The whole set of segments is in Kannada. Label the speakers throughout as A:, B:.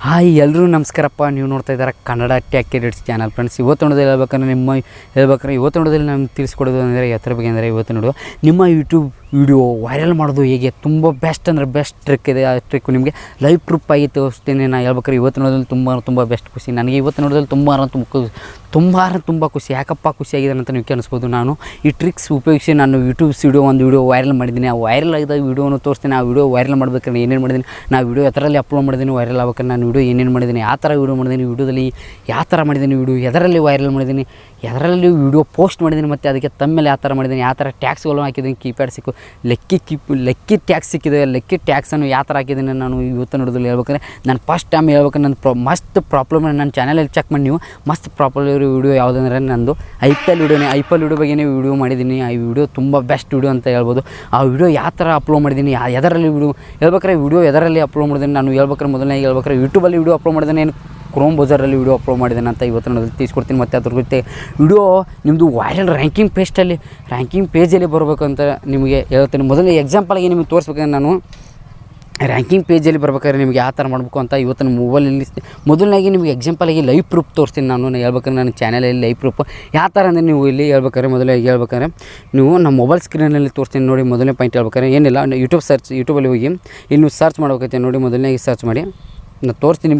A: ಹಾಯ್ ಎಲ್ಲರೂ ನಮಸ್ಕಾರಪ್ಪ. ನೀವು ನೋಡ್ತಾ ಇದ್ದಾರೆ Kannada tech edits channel. Friends, ಇವತ್ತು ನೋಡೋದಲ್ಲಿ ಹೇಳ್ಬೇಕಾದ್ರೆ ಇವತ್ತು ನೋಡೋದಲ್ಲಿ ನಾನು ತಿಳಿಸ್ಕೊಡೋದು ಅಂದರೆ ಎತ್ತರ ಬಗ್ಗೆ ಅಂದರೆ ಇವತ್ತು ನೋಡುವ ನಿಮ್ಮ ಯೂಟ್ಯೂಬ್ ವಿಡಿಯೋ ವೈರಲ್ ಮಾಡೋದು ಹೇಗೆ ತುಂಬ ಬೆಸ್ಟ್ ಅಂದರೆ ಬೆಸ್ಟ್ ಟ್ರಿಕ್ ಇದೆ. ಆ ಟ್ರಿಕ್ ನಿಮಗೆ ಲೈವ್ ಪ್ರೂಫ್ ಆಗಿ ತೋರಿಸ್ತೀನಿ. ನಾನು ಹೇಳ್ಬೇಕಾದ್ರೆ ಇವತ್ತು ನೋಡೋದಲ್ಲಿ ತುಂಬ ಬೆಸ್ಟ್ ಖುಷಿ ನನಗೆ. ಇವತ್ತು ನೋಡೋದಲ್ಲಿ ತುಂಬ ಖುಷಿ. ಯಾಕಪ್ಪ ಖುಷಿಯಾಗಿದೆ ಅಂತ ನೀವು ಅನಿಸ್ಬೋದು. ನಾನು ಈ ಟ್ರಿಕ್ಸ್ ಉಪಯೋಗಿಸಿ ನಾನು ಒಂದು ವಿಡಿಯೋ ವೈರಲ್ ಮಾಡಿದ್ದೀನಿ. ಆ ವೈರಲ್ ಆಗಿದ್ದ ವಿಡಿಯೋವನ್ನು ತೋರಿಸ್ತೀನಿ. ಆ ವಿಡಿಯೋ ವೈರಲ್ ಮಾಡಬೇಕಾದ್ರೆ ಏನೇನು ಮಾಡಿದ್ದೀನಿ, ನಾನು ವಿಡಿಯೋ ಎದರಲ್ಲಿ ಅಪ್ಲೋಡ್ ಮಾಡಿದ್ದೀನಿ, ವೈರಲ್ ಆಗ್ಬೇಕಾದ್ರೆ ನಾನು ವಿಡಿಯೋ ಏನೇನು ಮಾಡಿದ್ದೀನಿ, ಯಾವ ಥರ ವಿಡಿಯೋ ಮಾಡಿದ್ದೀನಿ, ವಿಡಿಯೋದಲ್ಲಿ ಯಾವ ಥರ ಮಾಡಿದ್ದೀನಿ, ವಿಡಿಯೋ ಎದರಲ್ಲಿ ವೈರಲ್ ಮಾಡಿದ್ದೀನಿ, ಎದರಲ್ಲಿ ವಿಡಿಯೋ ಪೋಸ್ಟ್ ಮಾಡಿದ್ದೀನಿ, ಮತ್ತು ಅದಕ್ಕೆ ತಮ್ಮೇಲೆ ಯಾವ ಥರ ಮಾಡಿದ್ದೀನಿ, ಯಾವ ಥರ ಟ್ಯಾಕ್ಸ್ಗಳನ್ನು ಹಾಕಿದ್ದೀನಿ, ಕೀಪ್ಯಾಡ್ ಸಿಕ್ಕು ಲೆಕ್ಕಿ ಟ್ಯಾಕ್ಸ್ ಸಿಕ್ಕಿದೆ. ಲೆಕ್ಕಿ ಟ್ಯಾಕ್ಸನ್ನು ಯಾವ ಥರ ಹಾಕಿದ್ದೀನಿ ನಾನು ಇವತ್ತು ನೋಡೋದಲ್ಲಿ ಹೇಳ್ಬೇಕಾದ್ರೆ ನಾನು ಫಸ್ಟ್ ಟೈಮ್ ಹೇಳ್ಬೇಕಾದ್ರೆ ನನ್ನ ಮಸ್ತ್ ಪ್ರಾಬ್ಲಮ್ ನನ್ನ ಚಾನಲಲ್ಲಿ ಚೆಕ್ ಮಾಡಿ ನೀವು ಮಸ್ತ್ ಪ್ರಾಬ್ಲಮ್ ವಿಡಿಯೋ ಯಾವುದಂದ್ರೆ ನಂದು ಐ.ಪಿ.ಎಲ್ ವಿಡಿಯೋ ಬಗ್ಗೆ ವಿಡಿಯೋ ಮಾಡಿದ್ದೀನಿ. ಆ ವಿಡಿಯೋ ತುಂಬ ಬೆಸ್ಟ್ ವಿಡಿಯೋ ಅಂತ ಹೇಳ್ಬೋದು. ಆ ವಿಡಿಯೋ ಯಾವ ಥರ ಅಪ್ಲೋಡ್ ಮಾಡಿದ್ದೀನಿ, ಎದರಲ್ಲಿ ವಿಡಿಯೋ ಹೇಳ್ಬೇಕಾದ್ರೆ ವಿಡಿಯೋ ಎದರಲ್ಲಿ ಅಪ್ಲೋಡ್ ಮಾಡಿದ್ದೀನಿ ನಾನು ಹೇಳ್ಬೇಕಾದ್ರೆ ಮೊದಲನೇ ಹೇಳ್ಬೇಕಾದ್ರೆ ಯೂಟ್ಯೂಬಲ್ಲಿ ವಿಡಿಯೋ ಅಪ್ಲೋಡ್ ಮಾಡಿದ್ದೀನಿ, ಏನು ಕ್ರೋಮ್ ಬ್ರೌಸರಲ್ಲಿ ವಿಡಿಯೋ ಅಪ್ಲೋಡ್ ಮಾಡಿದ್ದೇನೆ ಅಂತ ಇವತ್ತು ನಾನು ತಿಳಿಸ್ಕೊಡ್ತೀನಿ. ಮತ್ತು ಅದ್ರ ಜೊತೆ ವಿಡಿಯೋ ನಿಮ್ಮದು ವೈರಲ್ ರ್ಯಾಂಕಿಂಗ್ ಪೇಜಲ್ಲಿ ಬರಬೇಕು ಅಂತ ನಿಮಗೆ ಹೇಳ್ತೀನಿ. ಮೊದಲನೇ ಎಕ್ಸಾಂಪಲಾಗಿ ನಿಮಗೆ ತೋರಿಸ್ಬೇಕಂದ್ರೆ ನಾನು ರ್ಯಾಂಕಿಂಗ್ ಪೇಜಲ್ಲಿ ಬರ್ಬೇಕಾದ್ರೆ ನಿಮಗೆ ಯಾವ ಥರ ಮಾಡಬೇಕು ಅಂತ ಇವತ್ತು ನನ್ನ ಮೊಬೈಲಲ್ಲಿ ಮೊದಲನಾಗಿ ನಿಮಗೆ ಎಕ್ಸಾಂಪಲಾಗಿ ಲೈವ್ ಪ್ರೂಫ್ ತೋರಿಸ್ತೀನಿ. ನಾನು ಹೇಳ್ಬೇಕಾದ್ರೆ ನನ್ನ ಚಾನಲಲ್ಲಿ ಲೈವ್ ಪ್ರೂಫ್ ಯಾವ ಥರ ಅಂದರೆ ನೀವು ಇಲ್ಲಿ ಹೇಳ್ಬೇಕಾದ್ರೆ ನೀವು ನಮ್ಮ ಮೊಬೈಲ್ ಸ್ಕ್ರೀನಲ್ಲಿ ತೋರಿಸ್ತೀನಿ ನೋಡಿ. ಮೊದಲನೇ ಪಾಯಿಂಟ್ ಹೇಳ್ಬೇಕಾದ್ರೆ ಏನಿಲ್ಲ, ಯೂಟ್ಯೂಬಲ್ಲಿ ಹೋಗಿ ಇಲ್ಲಿ ನೀವು ಸರ್ಚ್ ಮಾಡ್ಬೇಕೈತೆ ನೋಡಿ. ಮೊದಲನೇಗೆ ಸರ್ಚ್ ಮಾಡಿ ನಾನು ತೋರಿಸ್ತೀನಿ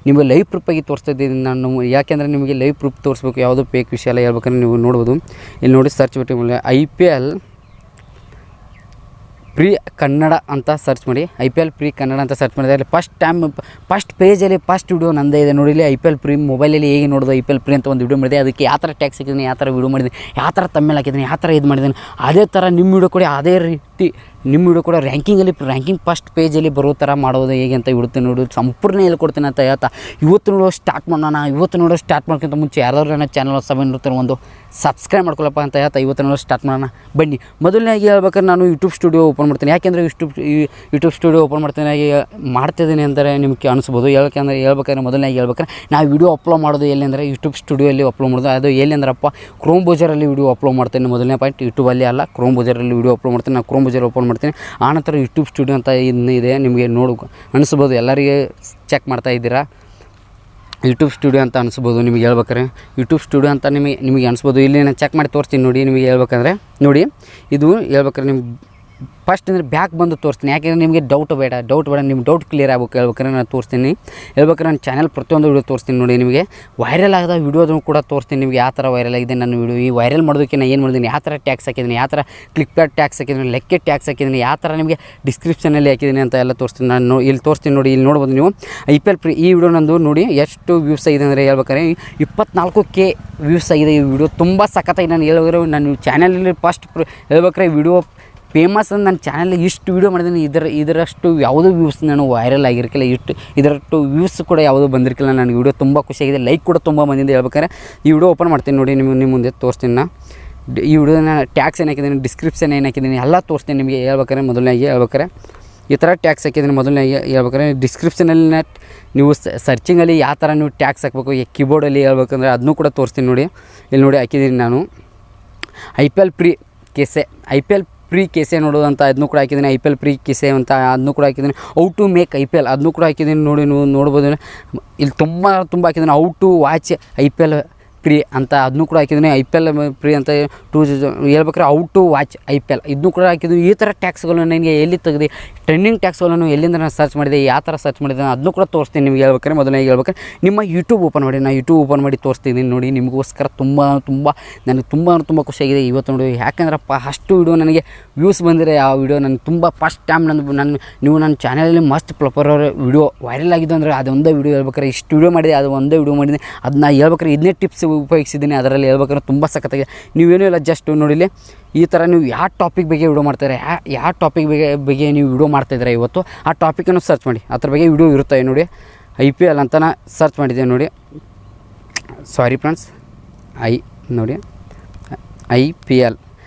A: ನಿಮಗೆ ಲೈವ್ ಪ್ರೂಫಾಗಿ ತೋರಿಸ್ತಾ ಇದ್ದೀನಿ ನಾನು. ಯಾಕೆಂದರೆ ನಿಮಗೆ ಲೈವ್ ಪ್ರೂಫ್ ತೋರಿಸ್ಬೇಕು, ಯಾವುದೋ ಫೇಕ್ ವಿಷಯ ಎಲ್ಲ ಹೇಳ್ಬೇಕಂದ್ರೆ ನೀವು ನೋಡ್ಬೋದು. ಇಲ್ಲಿ ನೋಡಿ ಸರ್ಚ್ ಬಿಟ್ಟು ಐ.ಪಿ.ಎಲ್ ಪ್ರೀ ಕನ್ನಡ ಅಂತ ಸರ್ಚ್ ಮಾಡಿ. ಐ.ಪಿ.ಎಲ್ ಪ್ರೀ ಕನ್ನಡ ಅಂತ ಸರ್ಚ್ ಮಾಡಿದರೆ ಫಸ್ಟ್ ಪೇಜಲ್ಲಿ ಫಸ್ಟ್ ವಿಡಿಯೋ ನಂದೇ ಇದೆ ನೋಡಿ. ಇಲ್ಲಿ ಐ.ಪಿ.ಎಲ್ ಪ್ರೀ ಮೊಬೈಲಲ್ಲಿ ಹೇಗೆ ನೋಡೋದು ಐ.ಪಿ.ಎಲ್ ಪ್ರೀ ಅಂತ ಒಂದು ವಿಡಿಯೋ ಮಾಡಿದೆ. ಅದಕ್ಕೆ ಯಾವ ಥರ ಟ್ಯಾಕ್ಸ್ ಹಾಕಿದ್ದೀನಿ, ಯಾವ ಥರ ವಿಡಿಯೋ ಮಾಡಿದ್ದೀನಿ, ಯಾವ ಥರ ತಮ್ಮೇಲೆ ಹಾಕಿದ್ದೀನಿ, ಯಾವ ಥರ ಇದು ಮಾಡಿದ್ದೀನಿ, ಅದೇ ಥರ ನಿಮ್ಮ ವಿಡಿಯೋ ಕೂಡ ಅದೇ ರೀತಿ ನಿಮ್ಮ ವಿಡಿಯೋ ಕೂಡ ರ್ಯಾಂಕಿಂಗ್ ಫಸ್ಟ್ ಪೇಜಲ್ಲಿ ಬರೋ ಥರ ಮಾಡೋದು ಹೇಗೆ ಅಂತ ಇಡುತ್ತೆ ನೋಡಿ. ಸಂಪೂರ್ಣ ಹೇಳ್ಕೊಡ್ತೀನಿ ಅಂತ ಹೇಳ್ತಾ ಇವತ್ತು ನೋಡೋ ಸ್ಟಾರ್ಟ್ ಮಾಡ್ಕೊಂತ ಮುಂಚೆ ಯಾರಾದ್ರೂ ನನ್ನ ಚಾನಲ್ ಇರ್ತಾರೆ ಒಂದು ಸಬ್ಸ್ಕ್ರೈಬ್ ಮಾಡ್ಕೊಳ್ಳಪ್ಪ ಅಂತ ಹೇಳ್ತಾ ಇವತ್ತು ನೋಡೋ ಸ್ಟಾರ್ಟ್ ಮಾಡೋಣ ಬನ್ನಿ. ಮೊದಲನೇಗೆ ಹೇಳ್ಬೇಕಾದ್ರೆ ನಾನು ಯೂಟ್ಯೂಬ್ ಸ್ಟುಡಿಯೋ ಓಪನ್ ಮಾಡ್ತೀನಿ. ಯಾಕೆಂದರೆ ಯೂಟ್ಯೂಬ್ ಸ್ಟುಡಿಯೋ ಓಪನ್ ಮಾಡ್ತಿದ್ದೀನಿ ಅಂದರೆ ನಿಮಗೆ ಅನಿಸ್ಬೋದು. ಹೇಳ್ಬೇಕಾದ್ರೆ ಮೊದಲನೇಗೆ ಹೇಳ್ಬೇಕಾದ್ರೆ ನಾವು ವಿಡಿಯೋ ಅಪ್ಲೋಡ್ ಮಾಡೋದು ಎಲ್ಲಿ ಅಂದರೆ ಯೂಟ್ಯೂಬ್ ಸ್ಟುಡಿಯೋಲ್ಲಿ ಅಪ್ಲೋಡ್ ಮಾಡೋದು. ಅದು ಎಲ್ಲಿ ಅಂದ್ರಪ್ಪ ಕ್ರೋಮ್ ಬ್ರೌಸರಲ್ಲಿ ವಿಡಿಯೋ ಅಪ್ಲೋಡ್ ಮಾಡ್ತೀನಿ. ಮೊದಲನೇ ಪಾಯಿಂಟ್ ಯೂಟ್ಯೂಬಲ್ಲಿ ಅಲ್ಲ, ಕ್ರೋಮ್ ಬ್ರೌಸರಲ್ಲಿ ವಿಡಿಯೋ ಅಪ್ಲೋಡ್ ಮಾಡ್ತೀನಿ. ನಾನು ಕ್ರೋಮ್ ಬ್ರೌಸರ್ ಓಪನ್ ಮಾಡ್ತೀನಿ. ಆನಂತರ ಯೂಟ್ಯೂಬ್ ಸ್ಟುಡಿಯೋ ಅಂತ ಇದೆ, ನಿಮಗೆ ಅನಿಸ್ಬೋದು, ಎಲ್ಲರಿಗೆ ಚೆಕ್ ಮಾಡ್ತಾ ಇದ್ದೀರಾ ಯೂಟ್ಯೂಬ್ ಸ್ಟುಡಿಯೋ ಅಂತ ಅನಿಸ್ಬೋದು ನಿಮಗೆ. ಹೇಳ್ಬೇಕಾರೆ ಯೂಟ್ಯೂಬ್ ಸ್ಟುಡಿಯೋ ಅಂತ ನಿಮಗೆ ಅನಿಸ್ಬೋದು. ಇಲ್ಲಿ ನಾನು ಚೆಕ್ ಮಾಡಿ ತೋರಿಸ್ತೀನಿ ನೋಡಿ. ನಿಮಗೆ ಹೇಳ್ಬೇಕಂದ್ರೆ ನೋಡಿ, ಇದು ಹೇಳ್ಬೇಕಾದ್ರೆ ನಿಮ್ಗೆ ಫಸ್ಟ್ ಅಂದರೆ ಬ್ಯಾಕ್ ಬಂದು ತೋರಿಸ್ತೀನಿ. ಯಾಕೆಂದರೆ ನಿಮಗೆ ಡೌಟ್ ಬೇಡ, ನಿಮ್ಮ ಡೌಟ್ ಕ್ಲಿಯರ್ ಆಗಬೇಕು. ಹೇಳ್ಬೇಕಾದ್ರೆ ನಾನು ತೋರಿಸ್ತೀನಿ. ಹೇಳ್ಬೇಕಾದ್ರೆ ನನ್ನ ಚಾನಲ್ ಪ್ರತಿಯೊಂದು ವಿಡಿಯೋ ತೋರಿಸ್ತೀನಿ ನೋಡಿ. ನಿಮಗೆ ವೈರಲ್ ಆಗದ ವಿಡಿಯೋದನ್ನು ಕೂಡ ತೋರಿಸ್ತೀನಿ. ನಿಮಗೆ ಯಾವ ಥರ ವೈರಲ್ ಆಗಿದೆ ನನ್ನ ವಿಡಿಯೋ. ಈ ವೈರಲ್ ಮಾಡೋದಕ್ಕೆ ನಾನು ಏನು ಮಾಡಿದ್ದೀನಿ, ಯಾವ ಥರ ಟ್ಯಾಕ್ಸ್ ಹಾಕಿದ್ದೀನಿ, ಯಾವ ಥರ ಕ್ಲಿಕ್ಬ್ಯಾಡ್ ಟ್ಯಾಕ್ಸ್ ಹಾಕಿದ್ದೀನಿ, ಲೆಕ್ಕೆ ಟ್ಯಾಕ್ಸ್ ಹಾಕಿದ್ದೀನಿ, ಯಾವ ಥರ ನಿಮಗೆ ಡಿಸ್ಕ್ರಿಪ್ಷನಲ್ಲಿ ಹಾಕಿದ್ದೀನಿ ಅಂತ ಎಲ್ಲ ತೋರಿಸ್ತೀನಿ. ನಾನು ಇಲ್ಲಿ ತೋರಿಸ್ತೀನಿ ನೋಡಿ. ಇಲ್ಲಿ ನೋಡ್ಬೋದು ನೀವು ಐ.ಪಿ.ಎಲ್ ಪ್ರೀ ಈ ವಿಡಿಯೋ ನಂದು ನೋಡಿ ಎಷ್ಟು ವ್ಯೂಸ್ ಆಗಿದೆ ಅಂದರೆ ಹೇಳ್ಬೇಕಾದ್ರೆ 24K ವ್ಯೂಸ್ ಆಗಿದೆ ಈ ವಿಡಿಯೋ. ತುಂಬ ಸಖತ್ತಾಗಿ ನಾನು ಹೇಳಿದ್ರೆ ನನ್ನ ಚಾನಲಲ್ಲಿ ಫಸ್ಟ್ ಹೇಳ್ಬೇಕಾದ್ರೆ ವಿಡಿಯೋ ಫೇಮಸ್ ಅಂತ ನನ್ನ ಚಾನಲ್ಗೆ ಇಷ್ಟು ವೀಡಿಯೋ ಮಾಡಿದ್ದೀನಿ. ಇದರಷ್ಟು ಯಾವುದೂ ವ್ಯೂಸ್ ನಾನು ವೈರಲ್ ಆಗಿರ್ಕಿಲ್ಲ, ಇದರಷ್ಟು ವ್ಯೂಸ್ ಕೂಡ ಯಾವುದೂ ಬಂದಿರ್ಕಿಲ್ಲ. ನನಗೆ ವಿಡಿಯೋ ತುಂಬ ಖುಷಿಯಾಗಿದೆ, ಲೈಕ್ ಕೂಡ ತುಂಬ ಬಂದಿದೆ. ಹೇಳ್ಬೇಕಾದ್ರೆ ಈ ವಿಡಿಯೋ ಓಪನ್ ಮಾಡ್ತೀನಿ ನೋಡಿ. ನಿಮ್ಮ ಮುಂದೆ ತೋರಿಸ್ತೀನಿ ನಾನು ಈ ವಿಡಿಯೋನ ಟ್ಯಾಕ್ಸ್ ಏನು ಹಾಕಿದ್ದೀನಿ, ಡಿಸ್ಕ್ರಿಪ್ಷನ್ ಏನು ಹಾಕಿದ್ದೀನಿ ಎಲ್ಲ ತೋರಿಸ್ತೀನಿ ನಿಮಗೆ. ಹೇಳ್ಬೇಕಾದ್ರೆ ಮೊದಲನೇಗೆ ಹೇಳ್ಬೇಕಾರೆ ಈ ಥರ ಟ್ಯಾಕ್ಸ್ ಹಾಕಿದ್ದೀನಿ. ಮೊದಲನೇಗೆ ಹೇಳ್ಬೇಕಾದ್ರೆ ಡಿಸ್ಕ್ರಿಪ್ಷನಲ್ಲಿ ನೀವು ಸರ್ಚಿಂಗಲ್ಲಿ ಯಾವ ಥರ ನೀವು ಟ್ಯಾಕ್ಸ್ ಹಾಕಬೇಕು, ಕೀಬೋರ್ಡಲ್ಲಿ ಹೇಳ್ಬೇಕಂದ್ರೆ ಅದನ್ನೂ ಕೂಡ ತೋರಿಸ್ತೀನಿ ನೋಡಿ. ಇಲ್ಲಿ ನೋಡಿ ಹಾಕಿದ್ದೀನಿ ನಾನು ಐ.ಪಿ.ಎಲ್ ಪ್ರೀ ಕೇಸೆ ನೋಡೋದು ಅಂತ ಅದನ್ನೂ ಕೂಡ ಹಾಕಿದ್ದೀನಿ. ಐ.ಪಿ.ಎಲ್ ಪ್ರೀ ಕೇಸೆ ಅಂತ ಅದನ್ನೂ ಕೂಡ ಹಾಕಿದ್ದೀನಿ. ಹೌ ಟು ಮೇಕ್ ಐ.ಪಿ.ಎಲ್ ಅದನ್ನೂ ಕೂಡ ಹಾಕಿದ್ದೀನಿ ನೋಡಿ. ನೀವು ನೋಡ್ಬೋದು ಇಲ್ಲಿ ತುಂಬ ಹಾಕಿದ್ದೀನಿ. How to watch IPL pre ಅಂತ ಅದನ್ನೂ ಕೂಡ ಹಾಕಿದ್ದೀನಿ. ಐ.ಪಿ.ಎಲ್ ಪ್ರೀ ಅಂತ ಹೇಳ್ಬೇಕಾದ್ರೆ ಹೌ ಟು ವಾಚ್ ಐ.ಪಿ.ಎಲ್ ಇದನ್ನೂ ಕೂಡ ಹಾಕಿದ್ದೀನಿ. ಈ ಥರ ಟ್ಯಾಕ್ಸ್ಗಳನ್ನು ನನಗೆ ಎಲ್ಲಿ ತೆಗೆದು ಟ್ರೆಂಡಿಂಗ್ ಟ್ಯಾಕ್ಸ್ಗಳನ್ನು ಎಲ್ಲಿಂದ ನಾನು ಸರ್ಚ್ ಮಾಡಿದೆ, ಯಾವ ಥರ ಸರ್ಚ್ ಮಾಡಿದೆ ಅದನ್ನೂ ಕೂಡ ತೋರಿಸ್ತೀನಿ ನಿಮಗೆ. ಹೇಳ್ಬೇಕಾದ್ರೆ ಮೊದಲನೇ ಹೇಳ್ಬೇಕಾದ್ರೆ ನಿಮ್ಮ ಯೂಟ್ಯೂಬ್ ಓಪನ್ ಮಾಡಿ, ನಾನು ಯೂಟ್ಯೂಬ್ ಓಪನ್ ಮಾಡಿ ತೋರಿಸ್ತಿದ್ದೀನಿ ನೋಡಿ. ನಿಮಗೋಸ್ಕರ ನನಗೆ ತುಂಬ ಖುಷಿಯಾಗಿದೆ ಇವತ್ತು ನೋಡಿ. ಯಾಕೆಂದ್ರಪ್ಪ ಅಷ್ಟು ವಿಡಿಯೋ ನನಗೆ ವ್ಯೂಸ್ ಬಂದಿದೆ. ಆ ವಿಡಿಯೋ ನನಗೆ ತುಂಬ ಫಸ್ಟ್ ಟೈಮ್ ನೀವು ನನ್ನ ಚಾನಲಲ್ಲಿ ಮಸ್ಟ್ ಪ್ರಾಪರ್ ವಿಡಿಯೋ ವೈರಲ್ ಆಗಿದ್ದು ಅಂದರೆ ಅದೊಂದೇ ವಿಡಿಯೋ ಹೇಳ್ಬೇಕಾದ್ರೆ ಇಷ್ಟು ವಿಡಿಯೋ ಮಾಡಿದೆ, ಅದು ಒಂದೇ ವಿಡಿಯೋ ಮಾಡಿದೆ. ಅದನ್ನ ಹೇಳ್ಬೇಕಾದ್ರೆ ಇದನ್ನೇ ಟಿಪ್ಸ್ ಉಪಯೋಗಿಸಿದ್ದೀನಿ. ಅದರಲ್ಲಿ ಹೇಳ್ಬೇಕಾದ್ರೆ ತುಂಬ ಸಖತ್ತಾಗಿದೆ. ನೀವೇನೂ ಇಲ್ಲ, ಜಸ್ಟ್ ನೋಡಿಲಿ ಈ ಥರ ನೀವು ಯಾವ ಟಾಪಿಕ್ ಬಗ್ಗೆ ವಿಡಿಯೋ ಮಾಡ್ತಾರೆ, ಯಾವ ಟಾಪಿಕ್ ಬಗ್ಗೆ ನೀವು ವಿಡಿಯೋ ಮಾಡ್ತಾಯಿದ್ರೆ ಇವತ್ತು ಆ ಟಾಪಿಕನ್ನು ಸರ್ಚ್ ಮಾಡಿ. ಅದ್ರ ಬಗ್ಗೆ ವಿಡಿಯೋ ಇರುತ್ತೆ ನೋಡಿ. ಐ.ಪಿ.ಎಲ್ ಅಂತ ಸರ್ಚ್ ಮಾಡಿದ್ದೆ ನೋಡಿ. ಸಾರಿ ಫ್ರೆಂಡ್ಸ್, ನೋಡಿ ಐ.ಪಿ.ಎಲ್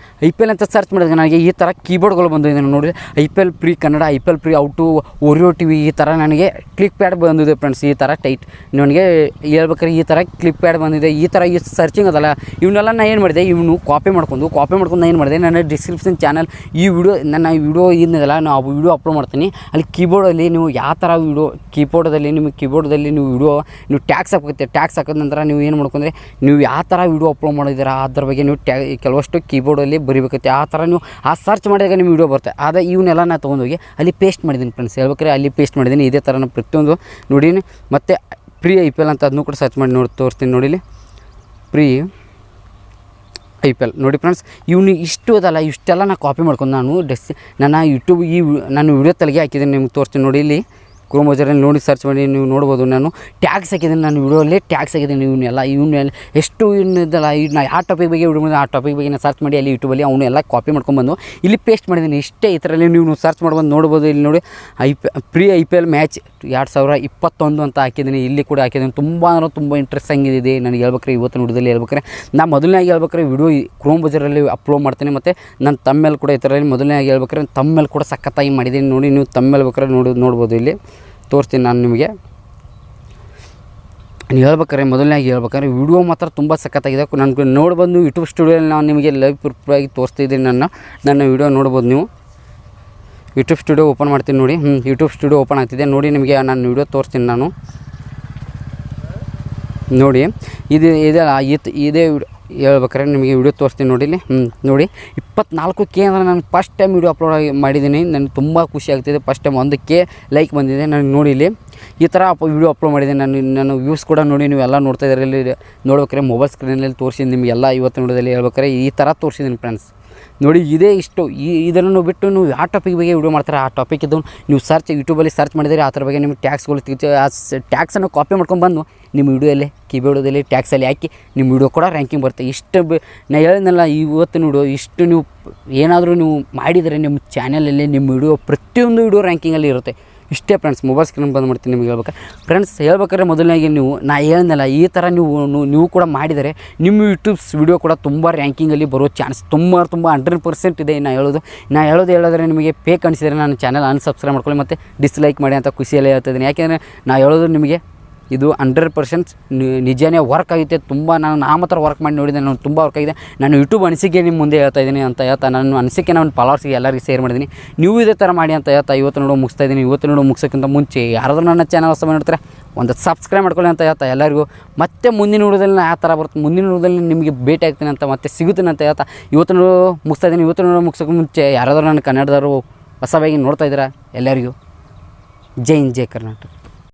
A: IPL ಅಂತ ಸರ್ಚ್ ಮಾಡಿದಾಗ ನನಗೆ ಈ ಥರ ಕೀಬೋರ್ಡ್ಗಳು ಬಂದಿದೆ ನೋಡಿ. IPL free Kannada, IPL free ಔಟು, ಓರಿಯೋ TV ಈ ಥರ ನನಗೆ ಕ್ಲಿಕ್ ಪ್ಯಾಡ್ ಬಂದಿದೆ ಫ್ರೆಂಡ್ಸ್. ಈ ಥರ ಟೈಟ್ ನನಗೆ ಹೇಳ್ಬೇಕಾದ್ರೆ ಈ ಥರ ಕ್ಲಿಕ್ ಪ್ಯಾಡ್ ಬಂದಿದೆ. ಈ ಥರ ಈ ಸರ್ಚಿಂಗ್ ಅದಲ್ಲ, ಇವನ್ನೆಲ್ಲ ನಾನು ಏನು ಮಾಡಿದೆ, ಇವನು ಕಾಪಿ ಮಾಡ್ಕೊಂಡು ನಾನು ಏನು ಮಾಡಿದೆ, ನನ್ನ ಡಿಸ್ಕ್ರಿಪ್ಷನ್ ಚಾನಲ್ ಈ ನನ್ನ ವಿಡಿಯೋ ಏನಿದೆಲ್ಲ ನಾವು ವಿಡಿಯೋ ಅಪ್ಲೋಡ್ ಮಾಡ್ತೀನಿ. ಅಲ್ಲಿ ಕೀಬೋರ್ಡಲ್ಲಿ ನೀವು ಯಾವ ಥರ ವಿಡಿಯೋ ಕೀಬೋರ್ಡಲ್ಲಿ ನೀವು ವಿಡಿಯೋ ನೀವು ಟ್ಯಾಕ್ಸ್ ಹಾಕುತ್ತೆ. ಟ್ಯಾಕ್ಸ್ ಹಾಕಿದ ನಂತರ ನೀವು ಏನು ಮಾಡ್ಕೊಂಡ್ರೆ ನೀವು ಯಾವ ಥರ ವಿಡಿಯೋ ಅಪ್ಲೋಡ್ ಮಾಡಿದ್ದೀರಾ ಅದ್ರ ಬಗ್ಗೆ ನೀವು ಕೆಲವಷ್ಟು ಕೀಬೋರ್ಡಲ್ಲಿ ಬರಿಬೇಕತ್ತೆ. ಆ ಥರ ನೀವು ಸರ್ಚ್ ಮಾಡಿದಾಗ ನಿಮ್ಮ ವಿಡಿಯೋ ಬರುತ್ತೆ. ಆದರೆ ಇವನ್ನೆಲ್ಲ ನಾನು ತೊಗೊಂಡೋಗಿ ಅಲ್ಲಿ ಪೇಸ್ಟ್ ಮಾಡಿದ್ದೀನಿ ಫ್ರೆಂಡ್ಸ್. ಹೇಳ್ಬೇಕಾದ್ರೆ ಅಲ್ಲಿ ಪೇಸ್ಟ್ ಮಾಡಿದ್ದೀನಿ. ಇದೇ ಥರ ನಾನು ಪ್ರತಿಯೊಂದು ನೋಡೀನಿ. ಮತ್ತು ಪ್ರೀ IPL ಅಂತ ಅದನ್ನು ಕೂಡ ಸರ್ಚ್ ಮಾಡಿ ತೋರಿಸ್ತೀನಿ ನೋಡಿಲಿ. ಪ್ರೀ IPL ನೋಡಿ ಫ್ರೆಂಡ್ಸ್, ಇವನು ಇಷ್ಟು ಅದಲ್ಲ, ಇಷ್ಟೆಲ್ಲ ನಾನು ಕಾಪಿ ಮಾಡ್ಕೊಂಡು ನನ್ನ ಯೂಟ್ಯೂಬ್ ನಾನು ವಿಡಿಯೋ ತಲೆಗೆ ಹಾಕಿದ್ದೀನಿ. ನಿಮ್ಗೆ ತೋರಿಸ್ತೀನಿ ನೋಡಿ. ಇಲ್ಲಿ ಕ್ರೋಮ್ ಬ್ರೌಸರಲ್ಲಿ ನೋಡಿ ಸರ್ಚ್ ಮಾಡಿ ನೀವು ನೋಡ್ಬೋದು. ನಾನು ಟ್ಯಾಗ್ಸ್ ಹಾಕಿದ್ದೀನಿ, ನಾನು ವಿಡಿಯೋಲ್ಲೇ ಟ್ಯಾಗ್ಸ್ ಹಾಕಿದ್ದೀನಿ. ಇವನ್ನೆಲ್ಲ ಎಷ್ಟು ಇನ್ನದಲ್ಲ, ನಾ ಯಾವ ಟಾಪಿಕ್ ಬಗ್ಗೆ ವಿಡಿಯೋ ಮಾಡಿದ್ರೆ ಆ ಟಾಪಿಕ್ ಬಗ್ಗೆ ನಾನು ಸರ್ಚ್ ಮಾಡಿ ಅಲ್ಲಿ ಯೂಟ್ಯೂಬಲ್ಲಿ ಅವನ್ನೆಲ್ಲ ಕಾಪಿ ಮಾಡ್ಕೊಂಡ್ಬಂದು ಇಲ್ಲಿ ಪೇಸ್ಟ್ ಮಾಡಿದ್ದೀನಿ. ಇಷ್ಟೇ ಇದರಲ್ಲಿ ನೀವು ಸರ್ಚ್ ಮಾಡ್ಬಂದು ನೋಡ್ಬೋದು. ಇಲ್ಲಿ ನೋಡಿ ಪ್ರೀ IPL ಮ್ಯಾಚ್ 2021 ಅಂತ ಹಾಕಿದ್ದೀನಿ. ಇಲ್ಲಿ ಕೂಡ ಹಾಕಿದ್ದೀನಿ. ತುಂಬ ಇಂಟ್ರೆಸ್ಟಿಂಗ್ ಇದೆ ನನಗೆ ಹೇಳ್ಬೇಕಾರೆ. ಇವತ್ತು ನೋಡಿದಲ್ಲಿ ಹೇಳ್ಬೇಕಾರೆ ನಾನು ಮೊದಲನೇಗೆ ಹೇಳ್ಬೇಕಾರೆ ವಿಡಿಯೋ ಕ್ರೋಮ್ ಬ್ರೌಸರಲ್ಲಿ ಅಪ್ಲೋಡ್ ಮಾಡ್ತೀನಿ. ಮತ್ತು ನಾನು ತಮ್ಮೇಲೆ ಕೂಡ ಈ ಥರ ಮೊದಲನೇಗೆ ಹೇಳ್ಬೇಕಾರೆ ತಮ್ಮೇಲೆ ಕೂಡ ಸಖತ್ತಾಗಿ ಮಾಡಿದ್ದೀನಿ ನೋಡಿ. ನೀವು ತಮ್ಮೇಲೆ ಬೇಕಾದ್ರೆ ನೋಡ್ಬೋದು. ಇಲ್ಲಿ ತೋರಿಸ್ತೀನಿ ನಾನು ನಿಮಗೆ. ನೀವು ಹೇಳ್ಬೇಕಾರೆ ಮೊದಲನೇಗೆ ಹೇಳ್ಬೇಕಾದ್ರೆ ವಿಡಿಯೋ ಮಾತ್ರ ತುಂಬ ಸಖತ್ತಾಗಿದೆ. ನನಗೆ ನೋಡ್ಬೋದು ಯೂಟ್ಯೂಬ್ ಸ್ಟುಡಿಯೋಲ್ಲಿ ನಾನು ನಿಮಗೆ ಲೈವ್ ಪ್ರೂಫಾಗಿ ತೋರಿಸ್ತಿದ್ದೀನಿ. ನನ್ನ ವಿಡಿಯೋ ನೋಡ್ಬೋದು ನೀವು. ಯೂಟ್ಯೂಬ್ ಸ್ಟುಡಿಯೋ ಓಪನ್ ಮಾಡ್ತೀನಿ ನೋಡಿ. ಯೂಟ್ಯೂಬ್ ಸ್ಟುಡಿಯೋ ಓಪನ್ ಆಗ್ತಿದೆ ನೋಡಿ. ನಿಮಗೆ ನಾನು ವಿಡಿಯೋ ತೋರಿಸ್ತೀನಿ ನಾನು ನೋಡಿ. ಇದೇ ಹೇಳ್ಬೇಕಾರೆ ನಿಮಗೆ ವಿಡಿಯೋ ತೋರಿಸ್ತೀನಿ ನೋಡಿ. ಇಲ್ಲಿ ನೋಡಿ 24K ಅಂದರೆ ನಾನು ಫಸ್ಟ್ ಟೈಮ್ ವಿಡಿಯೋ ಅಪ್ಲೋಡ್ ಮಾಡಿದ್ದೀನಿ. ನನಗೆ ತುಂಬ ಖುಷಿ ಆಗ್ತಿದೆ. ಫಸ್ಟ್ ಟೈಮ್ 1K ಲೈಕ್ ಬಂದಿದೆ ನನಗೆ ನೋಡಿ. ಇಲ್ಲಿ ಈ ಥರ ವಿಡಿಯೋ ಅಪ್ಲೋಡ್ ಮಾಡಿದ್ದೀನಿ. ನಾನು ವ್ಯೂಸ್ ಕೂಡ ನೋಡಿ ನೀವೆಲ್ಲ ನೋಡ್ತಾ ಇದ್ದಾರೆ. ಇಲ್ಲಿ ನೋಡ್ಬೇಕಾರೆ ಮೊಬೈಲ್ ಸ್ಕ್ರೀನಲ್ಲಿ ತೋರಿಸಿದ್ದೀನಿ ನಿಮಗೆಲ್ಲ. ಇವತ್ತು ನೋಡೋದಲ್ಲಿ ಹೇಳ್ಬೇಕಾರೆ ಈ ಥರ ತೋರಿಸಿದ್ದೀನಿ ಫ್ರೆಂಡ್ಸ್ ನೋಡಿ. ಇದೇ ಇಷ್ಟು ಇದನ್ನು ಬಿಟ್ಟು ನೀವು ಯಾವ ಟಾಪಿಕ್ ಬಗ್ಗೆ ವಿಡಿಯೋ ಮಾಡ್ತಾರೆ ಆ ಟಾಪಿಕ್ ಇದು ನೀವು ಯೂಟ್ಯೂಬಲ್ಲಿ ಸರ್ಚ್ ಮಾಡಿದರೆ ಆ ಥರ ಬಗ್ಗೆ ನಿಮಗೆ ಟ್ಯಾಕ್ಸ್ಗಳು ಆ ಟ್ಯಾಕ್ಸನ್ನು ಕಾಪಿ ಮಾಡ್ಕೊಂಡು ನಿಮ್ಮ ವಿಡಿಯೋಲ್ಲಿ ಕೀಬೋರ್ಡಲ್ಲಿ ಟ್ಯಾಕ್ಸಲ್ಲಿ ಹಾಕಿ ನಿಮ್ಮ ವಿಡಿಯೋ ಕೂಡ ರ್ಯಾಂಕಿಂಗ್ ಬರುತ್ತೆ. ಇಷ್ಟು ನಾನು ಹೇಳಿದ್ನಲ್ಲ ಇವತ್ತು ನೋಡು, ಇಷ್ಟು ನೀವು ಏನಾದರೂ ನೀವು ಮಾಡಿದರೆ ನಿಮ್ಮ ಚಾನಲಲ್ಲಿ ನಿಮ್ಮ ವಿಡಿಯೋ ಪ್ರತಿಯೊಂದು ವಿಡಿಯೋ ರ್ಯಾಂಕಿಂಗಲ್ಲಿ ಇರುತ್ತೆ. ಇಷ್ಟೇ ಫ್ರೆಂಡ್ಸ್. ಮೊಬೈಲ್ ಸ್ಕ್ರೀನ್ ಬಂದು ಮಾಡ್ತೀನಿ ನಿಮಗೆ ಹೇಳ್ಬೇಕು ಫ್ರೆಂಡ್ಸ್. ಹೇಳ್ಬೇಕಾದ್ರೆ ಮೊದಲನೇಗೆ ನಾ ಹೇಳಿದ್ನಲ್ಲ ಈ ಥರ ನೀವು ಕೂಡ ಮಾಡಿದರೆ ನಿಮ್ಮ ಯೂಟ್ಯೂಬ್ಸ್ ವಿಡಿಯೋ ಕೂಡ ತುಂಬ ರ್ಯಾಂಕಿಂಗಲ್ಲಿ ಬರೋ ಚಾನ್ಸ್ ತುಂಬ 100% ಇದೆ. ನಾ ಹೇಳಿದ್ರೆ ನಿಮಗೆ ಫೇಕ್ ಅನಿಸಿದರೆ ನನ್ನ ಚಾನಲ್ ಅನ್ಸಬ್ಸ್ಕ್ರೈಬ್ ಮಾಡ್ಕೊಳ್ಳಿ ಮತ್ತು ಡಿಸ್ಲೈಕ್ ಮಾಡಿ ಅಂತ ಖುಷಿಯಲ್ಲೇ ಹೇಳ್ತಾಯಿದ್ದೀನಿ. ಯಾಕೆಂದರೆ ನಾ ಹೇಳೋದು ನಿಮಗೆ ಇದು 100% ನಿಜನೇ ವರ್ಕ್ ಆಗಿದೆ. ತುಂಬ ನಾ ಮಾತ್ರ ವರ್ಕ್ ಮಾಡಿ ನೋಡಿದೆ. ನಾನು ತುಂಬ ವರ್ಕ್ ಆಗಿದೆ. ನಾನು ಯೂಟ್ಯೂಬ್ ಅನಿಸಿಕೆ ನಿಮ್ಮ ಮುಂದೆ ಹೇಳ್ತಾಯಿದ್ದೀನಿ ಅಂತ ನನ್ನ ಅನಿಸಿಕೆ ನಾನು ಫಾಲೋವರ್ಸ್ಗೆ ಎಲ್ಲರಿಗೂ ಶೇರ್ ಮಾಡಿದ್ದೀನಿ. ನೀವು ಇದೇ ಥರ ಮಾಡಿ ಅಂತ ಇವತ್ತು ಮುಗಿಸ್ತಾ ಇದ್ದೀನಿ. ಇವತ್ತು ಮುಗಿಸೋಕ್ಕಿಂತ ಮುಂಚೆ ಯಾರಾದರೂ ನನ್ನ ಚಾನಲ್ ಹೊಸ ನೋಡ್ತಾರೆ ಒಂದು ಸಬ್ಸ್ಕ್ರೈಬ್ ಮಾಡ್ಕೊಳ್ಳಿ ಅಂತ ಎಲ್ಲರಿಗೂ. ಮತ್ತೆ ಮುಂದಿನ ವಿಡಿಯೋದಲ್ಲಿ ನಾನು ಯಾವ ಥರ ಬರುತ್ತೆ ಮುಂದಿನ ವಿಡಿಯೋದಲ್ಲಿ ನಿಮಗೆ ಭೇಟಿ ಆಗ್ತೀನಿ ಅಂತ ಮತ್ತೆ ಸಿಗುತ್ತೀನಿ ಅಂತ ಇವತ್ತು ಮುಗಿಸ್ತಾ ಇದ್ದೀನಿ. ಇವತ್ತು ಮುಗಿಸೋಕ್ಕೆ ಮುಂಚೆ ಯಾರಾದರೂ ನನ್ನ ಕನ್ನಡದವರು ಹೊಸವಾಗಿ ನೋಡ್ತಾ ಇದ್ದೀರಾ ಎಲ್ಲರಿಗೂ ಜೈ ಹಿಂದ್ ಜೈ ಕರ್ನಾಟಕ.